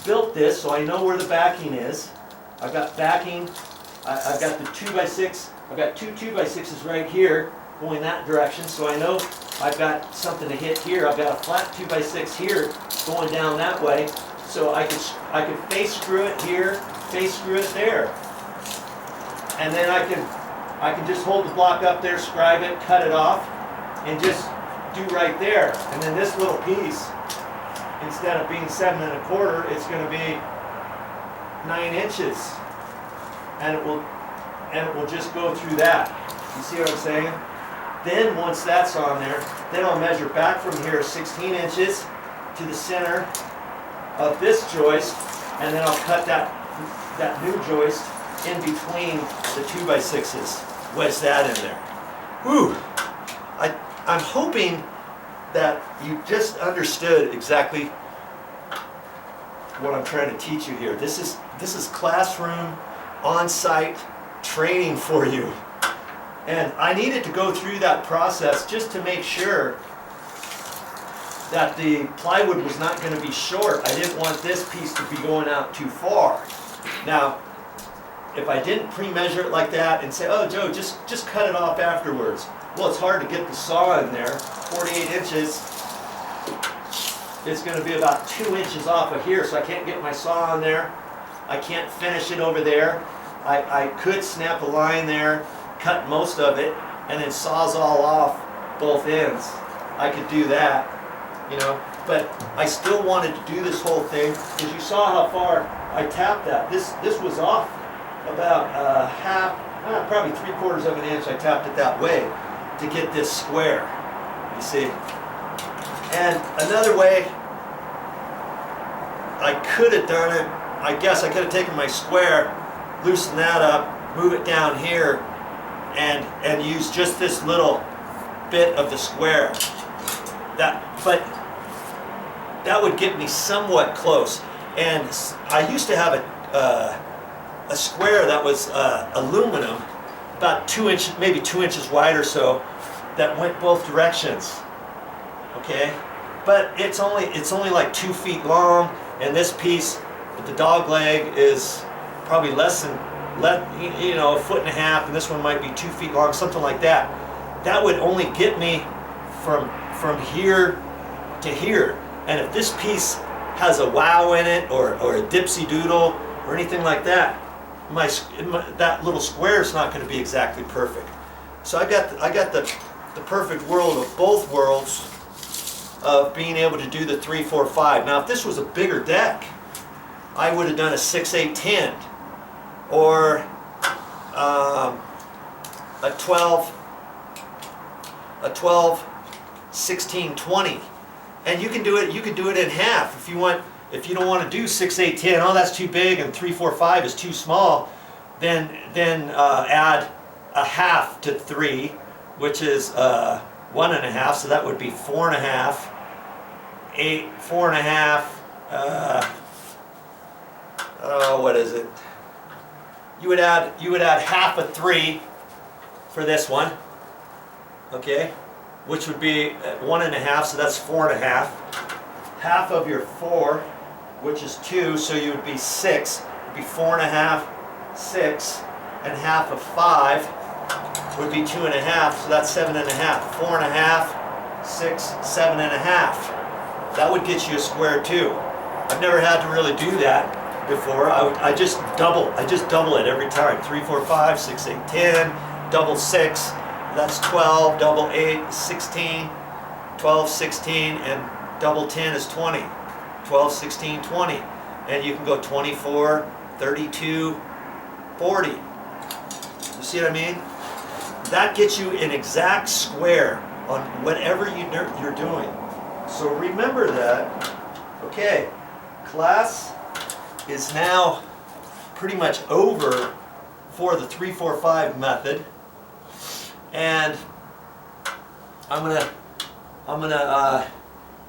built this so I know where the backing is. I've got backing, I've got the 2x6, I've got two 2x6s right here going that direction, so I know I've got something to hit here. I've got a flat 2x6 here going down that way, so I could face screw it here, face screw it there. And then I can just hold the block up there, scribe it, cut it off, and just do right there. And then this little piece, instead of being 7 1/4, it's going to be 9 inches, and it will just go through that. You see what I'm saying? Then once that's on there, then I'll measure back from here 16 inches to the center of this joist, and then I'll cut that new joist in between the 2x6s. Wedge that in there. Whew! I'm hoping that you just understood exactly what I'm trying to teach you here. This is classroom, on-site training for you. And I needed to go through that process just to make sure that the plywood was not going to be short. I didn't want this piece to be going out too far. Now, if I didn't pre-measure it like that and say, oh, Joe, just cut it off afterwards. Well, it's hard to get the saw in there. 48 inches. It's going to be about 2 inches off of here, so I can't get my saw in there. I can't finish it over there. I could snap a line there, cut most of it, and then sawzall off both ends. I could do that, you know, but I still wanted to do this whole thing because you saw how far I tapped that. This was off about probably 3/4 of an inch. I tapped it that way to get this square, you see. And another way I could have done it, I guess I could have taken my square, loosen that up, move it down here, and use just this little bit of the square. But that would get me somewhat close. And I used to have a square that was aluminum, about 2 inches, maybe 2 inches wide or so, that went both directions. Okay, but it's only like 2 feet long, and this piece with the dog leg is probably less than, you know, 1.5 feet, and this one might be 2 feet long, something like that. That would only get me from here to here. And if this piece has a wow in it, or a dipsy doodle, or anything like that, that little square is not going to be exactly perfect. So I got the perfect world of both worlds of being able to do the 3, 4, 5. Now, if this was a bigger deck, I would have done a 6, 8, 10, or a 12, 16, 20, and you can do it. You can do it in half if you want. If you don't want to do 6, 8, 10, oh, that's too big, and 3, 4, 5 is too small, then add a half to 3, which is 1.5, so that would be 4.5, 8, 4.5, what is it? You would add half a 3 for this one, okay, which would be 1.5, so that's 4.5. Half of your 4, which is 2, so you would be 6, would be 4.5, 6, and half of 5 would be 2.5, so that's 7.5. 4.5, 6, 7.5. That would get you a square too. I've never had to really do that before. I just double it every time. 3, 4, 5, 6, 8, 10, double 6, that's 12, double 8, 16, 12, 16, and double 10 is 20. 12, 16, 20. And you can go 24, 32, 40. You see what I mean? That gets you an exact square on whatever you're doing. So remember that. Okay, class is now pretty much over for the 3, 4, 5 method. And I'm gonna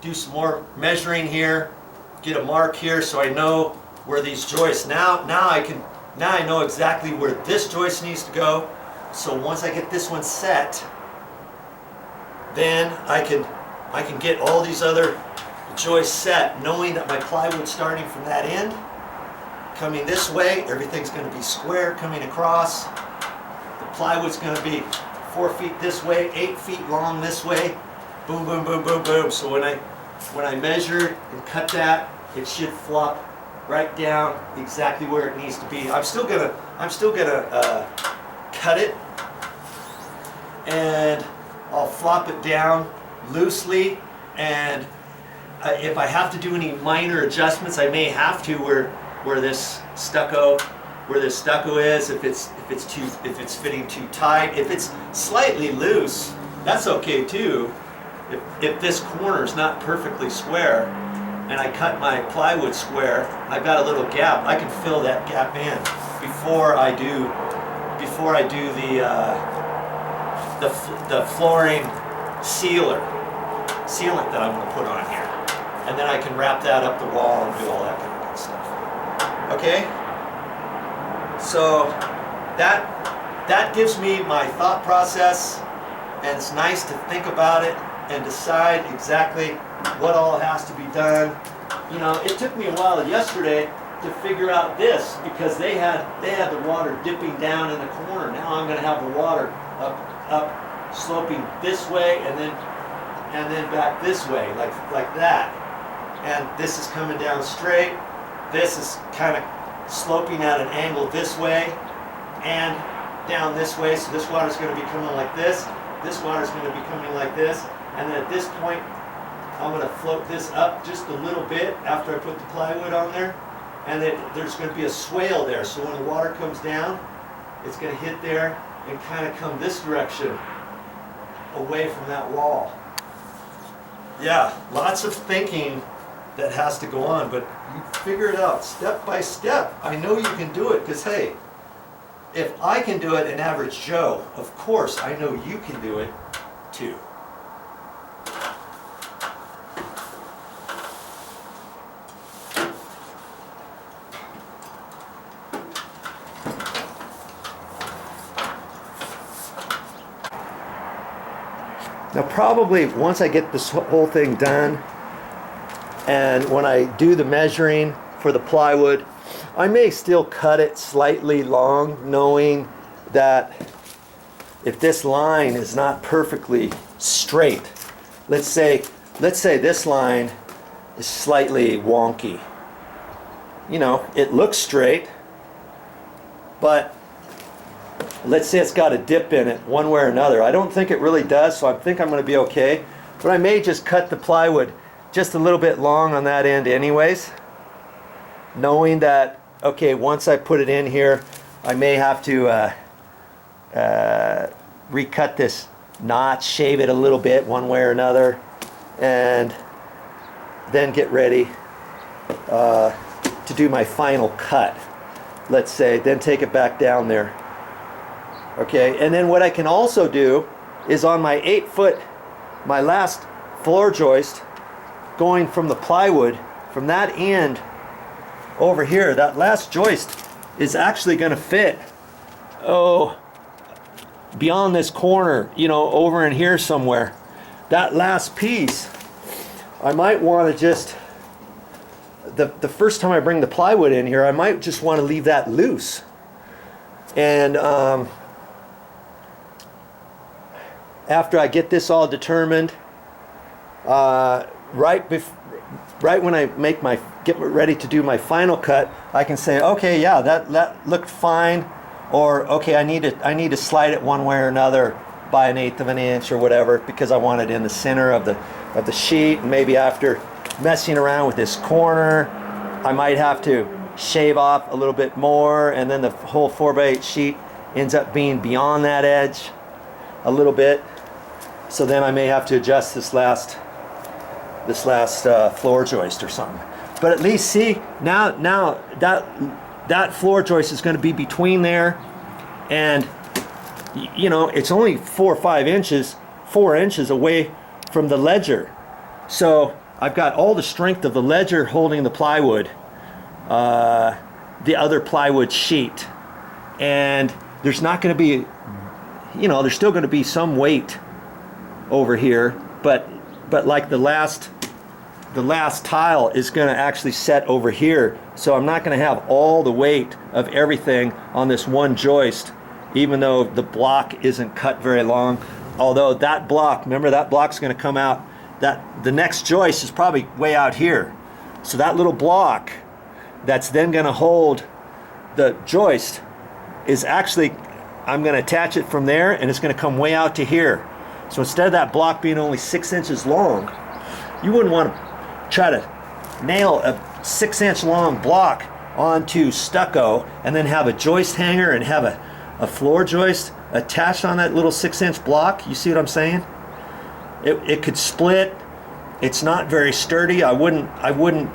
do some more measuring here, get a mark here so I know where these joists. Now I know exactly where this joist needs to go. So once I get this one set, then I can get all these other joist set, knowing that my plywood's starting from that end, coming this way, everything's going to be square coming across. The plywood's going to be 4 feet this way, 8 feet long this way. Boom, boom, boom, boom, boom. So when I measure and cut that, it should flop right down exactly where it needs to be. I'm still gonna cut it, and I'll flop it down loosely. And if I have to do any minor adjustments, I may have to where this stucco is. If it's fitting too tight, if it's slightly loose, that's okay too. If this corner is not perfectly square, and I cut my plywood square, I've got a little gap. I can fill that gap in before I do the flooring sealant that I'm going to put on here, and then I can wrap that up the wall and do all that kind of good stuff. Okay, so that gives me my thought process, and it's nice to think about it and decide exactly what all has to be done. You know, it took me a while yesterday to figure out this, because they had the water dipping down in the corner. Now I'm going to have the water up sloping this way and then back this way, like that. And this is coming down straight. This is kind of sloping at an angle this way and down this way. So this water is going to be coming like this. This water is going to be coming like this. And then at this point, I'm going to float this up just a little bit after I put the plywood on there. And then there's going to be a swale there. So when the water comes down, it's going to hit there and kind of come this direction away from that wall. Yeah, lots of thinking that has to go on, but you figure it out step by step. I know you can do it, because hey, if I can do it, an average Joe, of course I know you can do it too. Now probably once I get this whole thing done, and when I do the measuring for the plywood, I may still cut it slightly long, knowing that if this line is not perfectly straight, let's say this line is slightly wonky. You know, it looks straight, but let's say it's got a dip in it one way or another. I don't think it really does, so I think I'm going to be okay. But I may just cut the plywood just a little bit long on that end anyways, knowing that, okay, once I put it in here, I may have to recut this notch, shave it a little bit one way or another, and then get ready to do my final cut, let's say, then take it back down there. Okay, and then what I can also do is on my 8-foot, my last floor joist, going from the plywood, from that end over here, that last joist is actually going to fit, beyond this corner, you know, over in here somewhere. That last piece, I might want to just, the first time I bring the plywood in here, I might just want to leave that loose. And after I get this all determined, right when I get ready to do my final cut, I can say, okay, yeah, that looked fine, or okay, I need to slide it one way or another by 1/8 of an inch or whatever, because I want it in the center of the sheet. And maybe after messing around with this corner, I might have to shave off a little bit more, and then the whole 4x8 sheet ends up being beyond that edge a little bit. So then I may have to adjust this last floor joist or something. But at least see, now that floor joist is going to be between there, and you know, it's only 4 or 5 inches, 4 inches away from the ledger. So I've got all the strength of the ledger holding the plywood, the other plywood sheet, and there's not going to be, you know, there's still going to be some weight over here, but like the last the last tile is going to actually set over here, so I'm not going to have all the weight of everything on this one joist, even though the block isn't cut very long. Although that block, remember, that block's going to come out, that the next joist is probably way out here, so that little block that's then going to hold the joist is actually, I'm going to attach it from there, and it's going to come way out to here. So instead of that block being only 6 inches long, you wouldn't want to try to nail a 6-inch long block onto stucco and then have a joist hanger and have a floor joist attached on that little 6-inch block. You see what I'm saying? It could split. It's not very sturdy. I wouldn't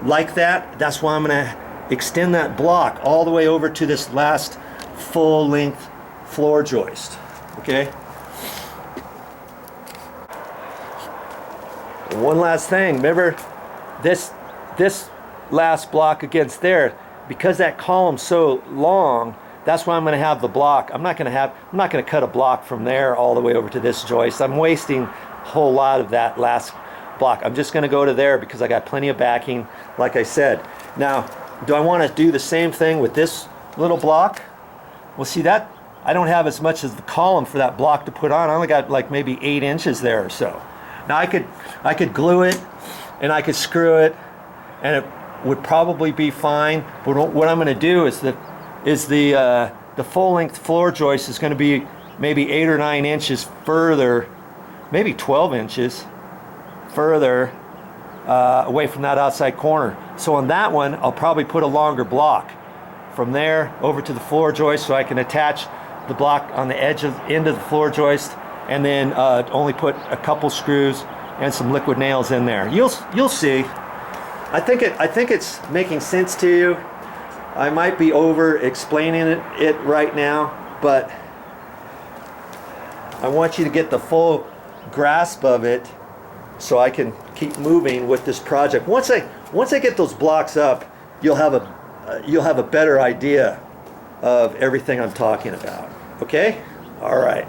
like that. That's why I'm going to extend that block all the way over to this last full-length floor joist. Okay? One last thing, remember this last block against there, because that column's so long, that's why I'm going to have the block. I'm not going to cut a block from there all the way over to this joist. I'm wasting a whole lot of that last block. I'm just going to go to there because I got plenty of backing, like I said. Now, do I want to do the same thing with this little block? Well, see, that I don't have as much as the column for that block to put on. I only got like maybe 8 inches there or so. Now I could glue it and I could screw it and it would probably be fine. But what I'm going to do is the full length floor joist is going to be maybe 8 or 9 inches further, maybe 12 inches further away from that outside corner. So on that one, I'll probably put a longer block from there over to the floor joist, so I can attach the block on the edge of end of the floor joist, and then only put a couple screws and some liquid nails in there. You'll see. I think it's making sense to you. I might be over explaining it right now, but I want you to get the full grasp of it so I can keep moving with this project. Once I get those blocks up, you'll have a better idea of everything I'm talking about. Okay? All right.